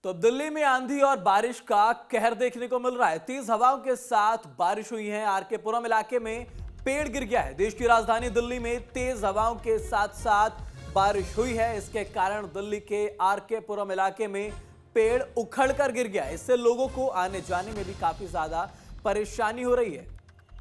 तो अब दिल्ली में आंधी और बारिश का कहर देखने को मिल रहा है। तेज हवाओं के साथ बारिश हुई है। आरके पुरम इलाके में पेड़ गिर गया है। देश की राजधानी दिल्ली में तेज हवाओं के साथ साथ बारिश हुई है। इसके कारण दिल्ली के आरके पुरम इलाके में पेड़ उखड़कर गिर गया है। इससे लोगों को आने जाने में भी काफी ज्यादा परेशानी हो रही है।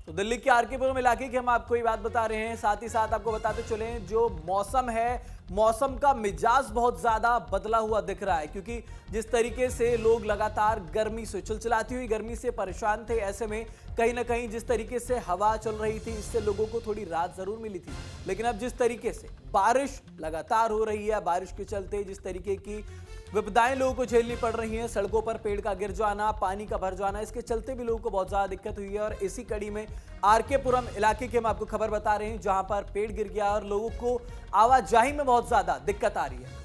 तो दिल्ली के आरके पुरम इलाके की हम आपको ये बात बता रहे हैं। साथ ही साथ आपको बताते चले जो मौसम है, मौसम का मिजाज बहुत ज्यादा बदला हुआ दिख रहा है, क्योंकि जिस तरीके से लोग लगातार गर्मी से चिलचिलाती हुई गर्मी से परेशान थे, ऐसे में कहीं ना कहीं जिस तरीके से हवा चल रही थी इससे लोगों को थोड़ी राहत जरूर मिली थी। लेकिन अब जिस तरीके से बारिश लगातार हो रही है, बारिश के चलते जिस तरीके की विपदाएं लोगों को झेलनी पड़ रही हैं, सड़कों पर पेड़ का गिर जाना, पानी का भर जाना, इसके चलते भी लोगों को बहुत ज्यादा दिक्कत हुई है। और इसी कड़ी में आरके पुरम इलाके की हम आपको खबर बता रहे हैं, जहां पर पेड़ गिर गया और लोगों को आवाजाही में बहुत ज्यादा दिक्कत आ रही है।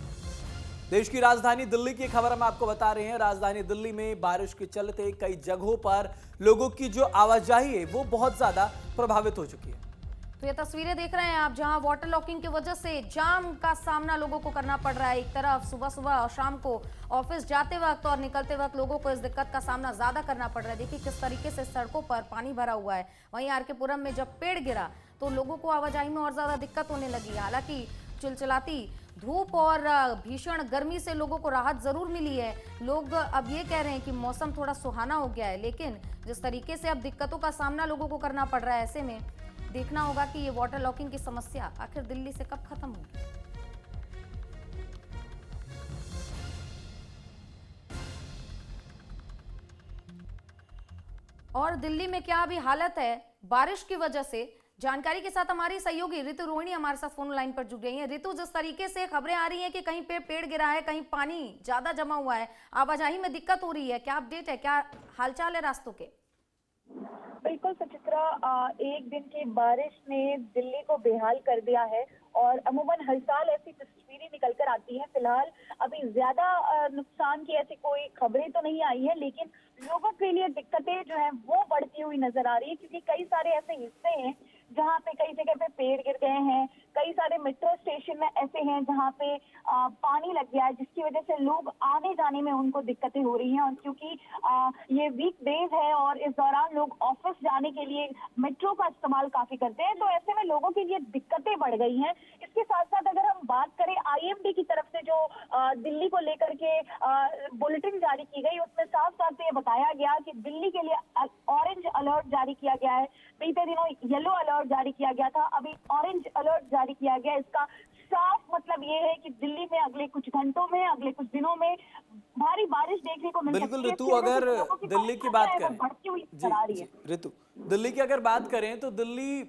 देश की राजधानी दिल्ली की खबर हम आपको बता रहे हैं। राजधानी दिल्ली में बारिश के चलते कई जगहों पर लोगों की जो आवाजाही है वो बहुत ज्यादा प्रभावित हो चुकी है। तो ये तस्वीरें देख रहे हैं आप, जहां वाटर लॉकिंग की वजह से जाम का सामना लोगों को करना पड़ रहा है। एक तरफ सुबह सुबह और शाम को ऑफिस जाते वक्त और निकलते वक्त लोगों को इस दिक्कत का सामना ज्यादा करना पड़ रहा है। देखिए किस तरीके से सड़कों पर पानी भरा हुआ है। वहीं आरके पुरम में जब पेड़ गिरा तो लोगों को आवाजाही में और ज्यादा दिक्कत होने लगी। हालांकि चिलचिलाती धूप और भीषण गर्मी से लोगों को राहत जरूर मिली है। लोग अब ये कह रहे हैं कि मौसम थोड़ा सुहाना हो गया है, लेकिन जिस तरीके से अब दिक्कतों का सामना लोगों को करना पड़ रहा है, ऐसे में देखना होगा कि ये वाटर लॉकिंग की समस्या आखिर दिल्ली से कब खत्म होगी। और दिल्ली में क्या अभी हालत है बारिश की वजह से, जानकारी के साथ हमारी सहयोगी ऋतु रोहिणी हमारे साथ फोन लाइन पर जुड़ गई हैं। ऋतु, जिस तरीके से खबरें आ रही हैं कि कहीं पे पेड़ गिरा है, कहीं पानी ज्यादा जमा हुआ है, आवाजाही में दिक्कत हो रही है, क्या अपडेट है, क्या हालचाल है रास्तों के? बिल्कुल सुचित्रा, एक दिन की बारिश ने दिल्ली को बेहाल कर दिया है और अमूमन हर साल ऐसी तस्वीरें निकल कर आती हैं। फिलहाल अभी ज्यादा नुकसान की ऐसी कोई खबरें तो नहीं आई है, लेकिन लोगों के लिए दिक्कतें जो है वो बढ़ती हुई नजर आ रही है, क्योंकि कई सारे ऐसे हिस्से हैं जहाँ पे कई जगह पे पेड़ गिर गए हैं। कई सारे मेट्रो स्टेशन में ऐसे हैं जहाँ पे पानी लग गया है, जिसकी वजह से लोग आने जाने में उनको दिक्कतें हो रही हैं। और क्योंकि ये वीक डेज है और इस दौरान लोग ऑफिस जाने के लिए मेट्रो का इस्तेमाल काफी करते हैं, तो ऐसे में लोगों के लिए दिक्कतें बढ़ गई हैं। इसके साथ साथ अगर हम बात करें आईएमडी की तरफ से जो दिल्ली को लेकर के बुलेटिन जारी की गई, उसमें साफ साफ ये बताया गया कि दिल्ली के लिए ऑरेंज अलर्ट जारी किया गया है। बीते दिनों येलो अलर्ट जारी किया गया था, अभी ऑरेंज अलर्ट जारी किया गया। इसका साफ मतलब ये है कि दिल्ली में अगले कुछ घंटों में, अगले कुछ दिनों में भारी बारिश देखने को मिल सकती है। बिल्कुल ऋतु, अगर दिल्ली की बात करें, बढ़ती हुई जी नजर आ रही है। जी ऋतु, दिल्ली की अगर बात करें तो दिल्ली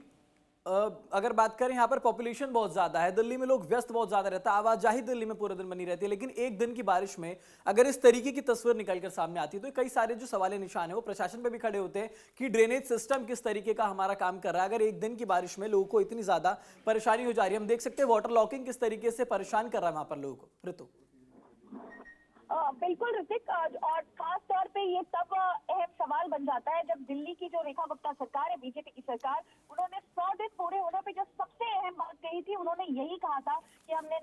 अगर बात करें, यहाँ पर पॉपुलेशन बहुत ज्यादा है, दिल्ली में लोग व्यस्त बहुत ज्यादा रहता है, आवाजाही दिल्ली में पूरे दिन बनी रहती है। लेकिन एक दिन की बारिश में अगर इस तरीके की तस्वीर निकलकर सामने आती है तो कई सारे जो सवाल निशान है वो प्रशासन पे भी खड़े होते हैं कि ड्रेनेज सिस्टम किस तरीके का हमारा काम कर रहा है। अगर एक दिन की बारिश में लोगों को इतनी ज्यादा परेशानी हो जा रही है, हम देख सकते हैं वाटर लॉकिंग किस तरीके से परेशान कर रहा है वहां पर लोगों को। ऋतु, बिल्कुल ऋतिक, और खास तौर पे ये तब अहम सवाल बन जाता है जब दिल्ली की जो रेखा गुप्ता सरकार है, बीजेपी की सरकार, उन्होंने 100 दिन पूरे होने पे जो सबसे अहम बात कही थी, उन्होंने यही कहा था कि हमने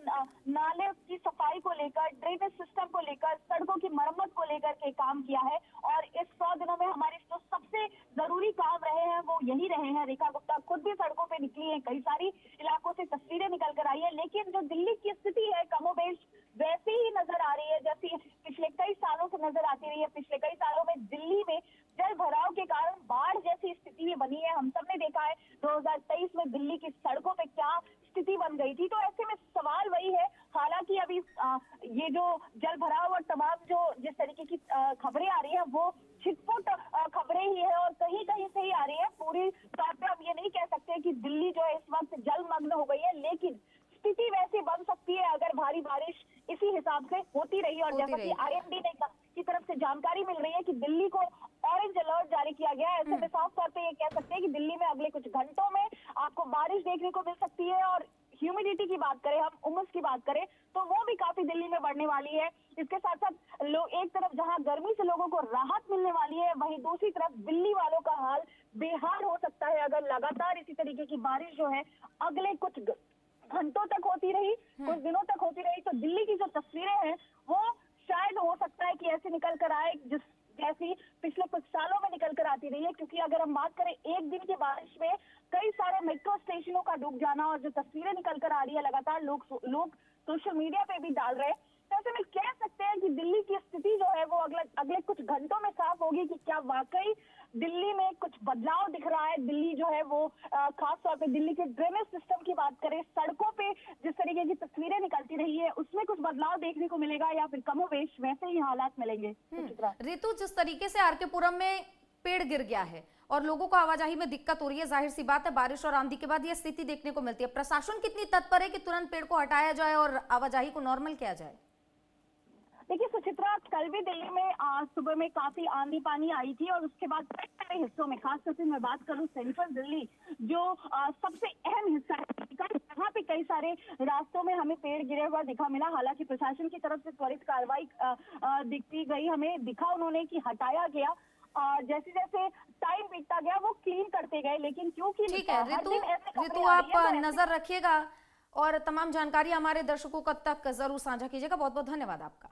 नाले की सफाई को लेकर, ड्रेनेज सिस्टम को लेकर, सड़कों की मरम्मत को लेकर के काम किया है। और इस 100 दिनों में हमारे जो सबसे जरूरी काम रहे हैं वो यही रहे हैं। रेखा गुप्ता खुद भी सड़कों पे निकली है, कई सारी इलाकों से तस्वीरें निकल कर आई है, लेकिन जो दिल्ली की स्थिति है कमोबेश वैसी ही नजर आ रही है जैसी पिछले कई सालों से नजर आती रही है। पिछले कई सालों में दिल्ली में जल भराव के कारण बाढ़ जैसी स्थिति भी बनी है। हम सब ने देखा है 2023 में दिल्ली की सड़कों पे क्या स्थिति बन गई थी। तो ऐसे में सवाल वही है, हालांकि अभी ये जो जल भराव और तमाम जो जिस तरीके की खबरें आ रही है वो छिटपुट खबरें ही है और कहीं कहीं से ही आ रही है। पूरी तौर पर हम ये नहीं कह सकते कि दिल्ली जो है इस वक्त जलमग्न हो गई है, लेकिन स्थिति वैसी बन सकती है अगर भारी बारिश इसी हिसाब से होती रही। और जैसा कि आईएमडी ने की तरफ से जानकारी मिल रही है कि दिल्ली को ऑरेंज अलर्ट जारी किया गया है, ऐसे में साफ तौर पे ये कह सकते हैं कि दिल्ली में अगले कुछ घंटों में आपको बारिश देखने को मिल सकती है। और ह्यूमिडिटी की बात करें, हम उमस की बात करें, तो वो भी काफी दिल्ली में बढ़ने वाली है। इसके साथ साथ लोग एक तरफ जहां गर्मी से लोगों को राहत मिलने वाली है, वहीं दूसरी तरफ दिल्ली वालों का हाल बेहाल हो सकता है अगर लगातार इसी तरीके की बारिश जो है अगले कुछ घंटों तक होती रही, कुछ दिनों तक होती रही। तो दिल्ली की जो तस्वीरें हैं वो शायद हो सकता है कि निकल कर आए जैसी पिछले कुछ सालों में निकल कर आती रही है। क्योंकि अगर हम बात करें एक दिन की बारिश में कई सारे मेट्रो स्टेशनों का डूब जाना और जो तस्वीरें निकल कर आ रही है लगातार लोग सोशल मीडिया पे भी डाल रहे हैं, तो ऐसे में कह सकते हैं कि दिल्ली की स्थिति जो है वो अगले कुछ घंटों में साफ होगी कि क्या वाकई दिल्ली में कुछ बदलाव दिख रहा है। दिल्ली जो है वो खास तौर पे दिल्ली के ड्रेनेज सिस्टम की बात करें, सड़कों पे जिस तरीके की तस्वीरें निकलती रही है उसमें कुछ बदलाव देखने को मिलेगा या फिर कमोवेश वैसे ही हालात मिलेंगे। रितु, जिस तरीके से आरके पुरम में पेड़ गिर गया है और लोगों को आवाजाही में दिक्कत हो रही है, जाहिर सी बात है बारिश और आंधी के बाद यह स्थिति देखने को मिलती है, प्रशासन कितनी तत्पर है कि तुरंत पेड़ को हटाया जाए और आवाजाही को नॉर्मल किया जाए? देखिए सुचित्रा, कल भी दिल्ली में आज सुबह में काफी आंधी पानी आई थी और उसके बाद कई सारे हिस्सों में, खासतौर से मैं बात करूं सेंट्रल दिल्ली जो सबसे अहम हिस्सा है, यहाँ पे कई सारे रास्तों में हमें पेड़ गिरे हुआ दिखा मिला। हालांकि प्रशासन की तरफ से त्वरित कार्रवाई दिखती गई, हमें दिखा उन्होंने कि हटाया गया और जैसे जैसे टाइम बीतता गया वो क्लीन करते गए। लेकिन क्योंकि ठीक है रितु, आप नजर रखिएगा और तमाम जानकारी हमारे दर्शकों तक जरूर साझा कीजिएगा। बहुत बहुत धन्यवाद आपका।